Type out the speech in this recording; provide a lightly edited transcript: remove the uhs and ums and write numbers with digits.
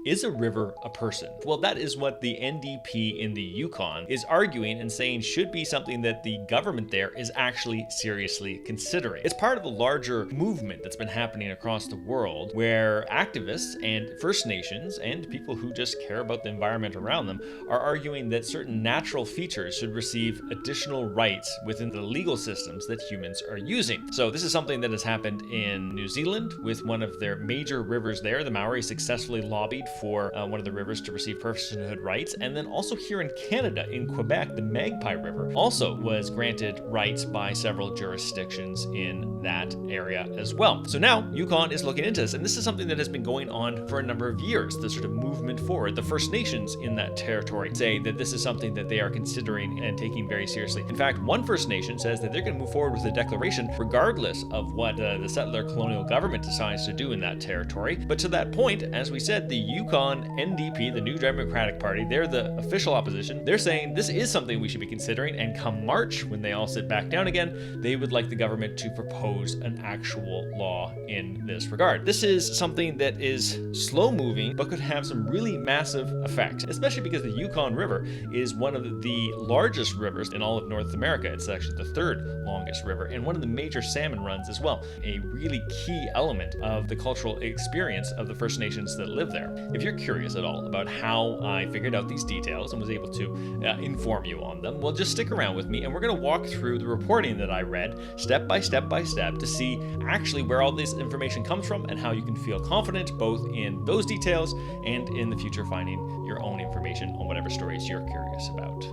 Is a river a person? Well, that is what the NDP in the Yukon is arguing and saying should be something that the government there is actually seriously considering. It's part of a larger movement that's been happening across the world where activists and First Nations and people who just care about the environment around them are arguing that certain natural features should receive additional rights within the legal systems that humans are using. So this is something that has happened in New Zealand with one of their major rivers there. The Maori successfully lobbied for one of the rivers to receive personhood rights. And then also here in Canada, in Quebec, the Magpie River also was granted rights by several jurisdictions in that area as well. So now Yukon is looking into this, and this is something that has been going on for a number of years, the sort of movement forward. The First Nations in that territory say that this is something that they are considering and taking very seriously. In fact, one First Nation says that they're going to move forward with a declaration regardless of what the settler colonial government decides to do in that territory. But to that point, as we said, the Yukon NDP, the New Democratic Party, they're the official opposition. They're saying this is something we should be considering, and come March, when they all sit back down again, they would like the government to propose an actual law in this regard. This is something that is slow moving, but could have some really massive effects, especially because the Yukon River is one of the largest rivers in all of North America. It's actually the third longest river and one of the major salmon runs as well, a really key element of the cultural experience of the First Nations that live there. If you're curious at all about how I figured out these details and was able to inform you on them, well, just stick around with me and we're going to walk through the reporting that I read step by step by step to see actually where all this information comes from and how you can feel confident both in those details and in the future finding your own information on whatever stories you're curious about.